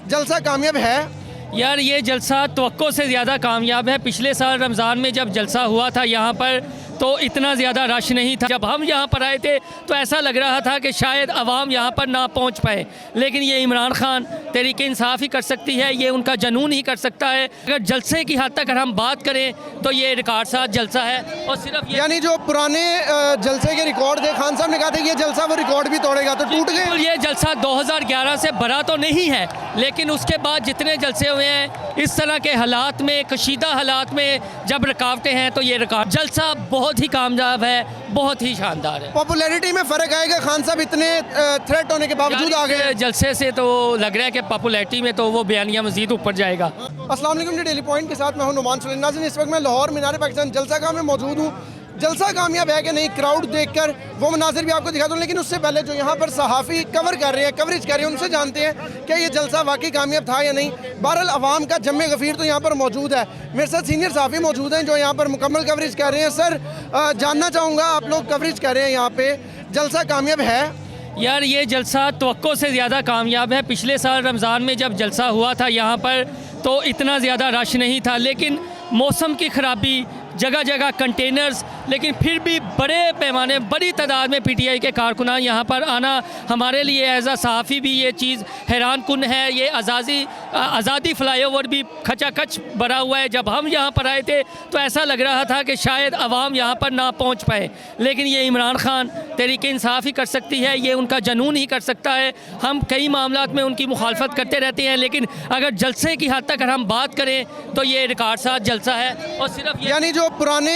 जलसा कामयाब है? यार ये जलसा तवक्को से ज़्यादा कामयाब है। पिछले साल रमज़ान में जब जलसा हुआ था यहाँ पर तो इतना ज़्यादा रश नहीं था। जब हम यहाँ पर आए थे तो ऐसा लग रहा था कि शायद आवाम यहाँ पर ना पहुँच पाए, लेकिन ये इमरान खान तहरीक इंसाफ ही कर सकती है, ये उनका जुनून ही कर सकता है। अगर जलसे की हद तक अगर हम बात करें तो ये रिकॉर्ड साथ जलसा है। और सिर्फ यानी जो पुराने जलसे के रिकॉर्ड थे, खान साहब ने कहा था ये जलसा वो रिकॉर्ड भी तोड़ेगा, तो टूट गए। ये जलसा 2011 से बड़ा तो नहीं है, लेकिन उसके बाद जितने जलसे हुए हैं इस तरह के हालात में, कशीदा हालात में जब रुकावटें हैं तो ये रिकॉर्ड जलसा बहुत ही कामयाब है, बहुत ही शानदार है। पॉपुलैरिटी में फ़र्क आएगा, खान साहब इतने थ्रेट होने के बावजूद आ गए। जलसे से तो लग रहा है कि पॉपुलैरिटी में तो वो बयानिया मजीद ऊपर जाएगा। अस्सलाम वालेकुम, डेली पॉइंट के साथ मैं हूं नुमान सुलेमान। नाज़रीन, इस वक्त मैं लाहौर मीनार पाकिस्तान जलसा गाह में मौजूद हूँ। जलसा कामयाब है कि नहीं, क्राउड देखकर वो मनाजिर भी आपको दिखा दूँ, लेकिन उससे पहले जो यहाँ पर सहाफ़ी कवरेज कर रहे हैं उनसे जानते हैं कि ये जलसा वाकई कामयाब था या नहीं। बहरहाल अवाम का जम्मे गफ़ीर तो यहाँ पर मौजूद है। मेरे साथ सीनियर सहाफ़ी मौजूद हैं जो यहाँ पर मुकम्मल कवरेज कर रहे हैं। सर, जानना चाहूँगा, आप लोग कवरेज कर रहे हैं यहाँ पे, जलसा कामयाब है? यार ये जलसा तवक्को से ज़्यादा कामयाब है। पिछले साल रमज़ान में जब जलसा हुआ था यहाँ पर तो इतना ज़्यादा रश नहीं था, लेकिन मौसम की ख़राबी, जगह जगह कंटेनर्स, लेकिन फिर भी बड़े पैमाने, बड़ी तादाद में पीटीआई के कारकुनान यहाँ पर आना हमारे लिए एज आ सहाफ़ी भी ये चीज़ हैरान कुन है। ये आज़ादी फ़्लाईओवर भी खचाखच भरा हुआ है। जब हम यहाँ पर आए थे तो ऐसा लग रहा था कि शायद आवाम यहाँ पर ना पहुँच पाए, लेकिन ये इमरान खान तहरीक इंसाफ ही कर सकती है, ये उनका जुनून ही कर सकता है। हम कई मामलात में उनकी मुखालफत करते रहते हैं, लेकिन अगर जलसे की हद तक अगर हम बात करें तो ये रिकॉर्ड साथ जलसा है। और सिर्फ यानी जो पुराने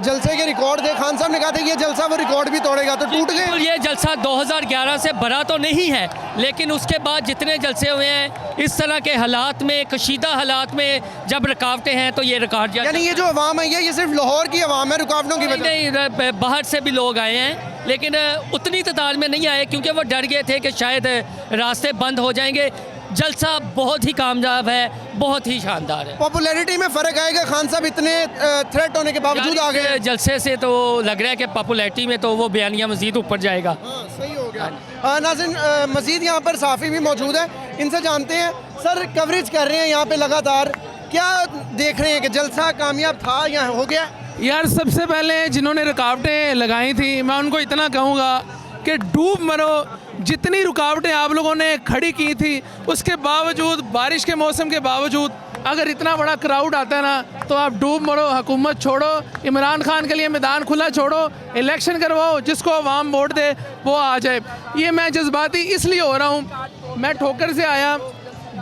जलसे के रिकॉर्ड थे, खान साहब ने कहा था ये जलसा वो रिकॉर्ड भी तोड़ेगा, तो टूट गए। ये जलसा 2011 से बड़ा तो नहीं है, लेकिन उसके बाद जितने जलसे हुए हैं इस तरह के हालात में, कशीदा हालात में जब रुकावटें हैं तो ये रिकॉर्ड। यानी ये जो अवाम है ये सिर्फ लाहौर की अवाम है, रुकावटों की वजह नहीं, बाहर से भी लोग आए हैं, लेकिन उतनी तादाद में नहीं आए क्योंकि वो डर गए थे कि शायद रास्ते बंद हो जाएंगे। जलसा बहुत ही कामयाब है, बहुत ही शानदार है। पॉपुलैरिटी में फ़र्क आएगा, खान साहब इतने थ्रेट होने के बावजूद आ गए। जलसे से तो लग रहा है कि पॉपुलैरिटी में तो वो बयानिया मजीद ऊपर जाएगा। सही हो गया। नाज़रीन, मजीद यहाँ पर सहाफ़ी भी मौजूद है, इनसे जानते हैं। सर, कवरेज कर रहे हैं यहाँ पे लगातार, क्या देख रहे हैं कि जलसा कामयाब था या हो गया? यार सबसे पहले जिन्होंने रुकावटें लगाई थी मैं उनको इतना कहूँगा कि डूब मरो। जितनी रुकावटें आप लोगों ने खड़ी की थी उसके बावजूद, बारिश के मौसम के बावजूद, अगर इतना बड़ा क्राउड आता है ना तो आप डूब मरो, हुकूमत छोड़ो, इमरान खान के लिए मैदान खुला छोड़ो, इलेक्शन करवाओ, जिसको अवाम वोट दे वो आ जाए। ये मैं जज्बाती इसलिए हो रहा हूँ, मैं ठोकर से आया,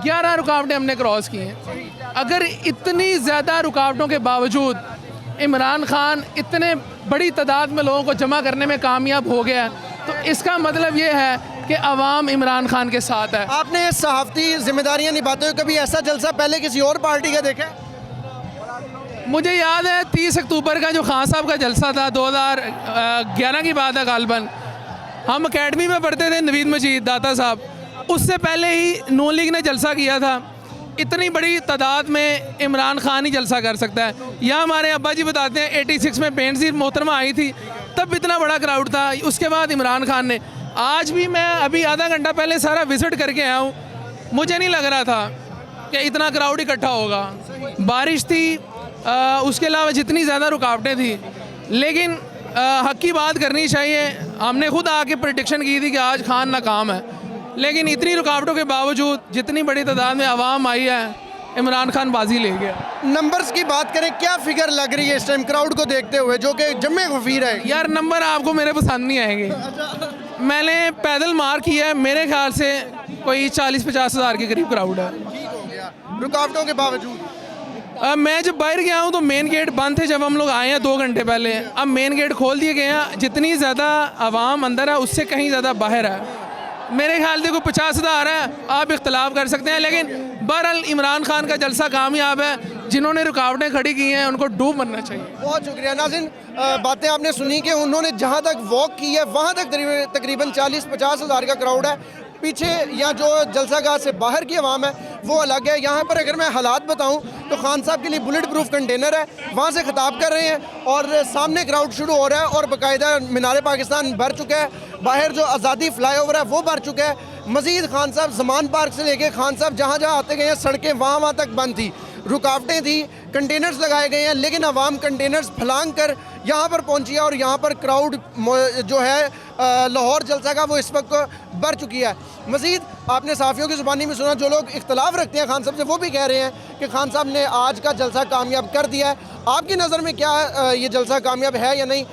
11 रुकावटें हमने क्रॉस की हैं। अगर इतनी ज़्यादा रुकावटों के बावजूद इमरान खान इतने बड़ी तादाद में लोगों को जमा करने में कामयाब हो गया तो इसका मतलब ये है कि अवाम इमरान खान के साथ है। आपने सहाफ़ती जिम्मेदारियां निभाते हुए कभी ऐसा जलसा पहले किसी और पार्टी का देखा? मुझे याद है 30 अक्टूबर का जो खान साहब का जलसा था, 2011 की बात है गालबन, हम अकेडमी में पढ़ते थे, नवीद मजीद दाता साहब, उससे पहले ही नून लीग ने जलसा किया था। इतनी बड़ी तादाद में इमरान खान ही जलसा कर सकता है। यहाँ हमारे अब्बा जी बताते हैं 86 में बेनज़ीर मोहतरमा आई थी, तब इतना बड़ा क्राउड था, उसके बाद इमरान खान ने। आज भी मैं अभी आधा घंटा पहले सारा विज़िट करके आया हूँ, मुझे नहीं लग रहा था कि इतना क्राउड इकट्ठा होगा। बारिश थी, उसके अलावा जितनी ज़्यादा रुकावटें थी, लेकिन हक़ की बात करनी चाहिए। हमने खुद आके प्रेडिक्शन की थी कि आज खान नाकाम है, लेकिन इतनी रुकावटों के बावजूद जितनी बड़ी तादाद में आवाम आई है, इमरान खान बाजी ले गया। नंबर्स की बात करें, क्या फिगर लग रही है इस टाइम क्राउड को देखते हुए जो कि जम्मे गफीर है? यार नंबर आपको मेरे पसंद नहीं आएंगे। मैंने पैदल मार किया है, मेरे ख्याल से कोई 40-50 हज़ार के करीब क्राउड है। ठीक हो गया रुकावटों के बावजूद। मैं जब बाहर गया हूँ तो मेन गेट बंद थे, जब हम लोग आए हैं 2 घंटे पहले। अब मेन गेट खोल दिए गए हैं, जितनी ज़्यादा आवाम अंदर है उससे कहीं ज़्यादा बाहर है। मेरे ख्याल से कोई 50 हज़ार है, आप इख्तलाफ कर सकते हैं, लेकिन बहरहाल इमरान खान का जलसा कामयाब है। जिन्होंने रुकावटें खड़ी की हैं उनको डूब मरना चाहिए। बहुत शुक्रिया। नाज़रीन, बातें आपने सुनी कि उन्होंने जहाँ तक वॉक की है वहाँ तक तकरीबन 40-50 हज़ार का क्राउड है। पीछे या जो जलसागाह से बाहर की आवाम है वो अलग है। यहाँ पर अगर मैं हालात बताऊँ तो खान साहब के लिए बुलेट प्रूफ कंटेनर है, वहाँ से खिताब कर रहे हैं और सामने क्राउड शुरू हो रहा है और बाकायदा मीनार पाकिस्तान भर चुका है। बाहर जो आज़ादी फ़्लाईओवर है वो भर चुका है। मज़ीद खान साहब ज़मान पार्क से लेके खान साहब जहाँ जहाँ आते गए हैं सड़कें वहाँ तक बंद थी, रुकावटें थी, कंटेनर्स लगाए गए हैं, लेकिन अवाम कंटेनर्स फलांग कर यहाँ पर पहुँची है और यहाँ पर क्राउड जो है लाहौर जलसा का वो इस वक्त बढ़ चुकी है। मज़ीद आपने साफ़ियों की ज़ुबानी में सुना, जो लोग इख्तलाफ रखते हैं खान साहब से वो भी कह रहे हैं कि खान साहब ने आज का जलसा कामयाब कर दिया है। आपकी नज़र में क्या ये जलसा कामयाब है या नहीं?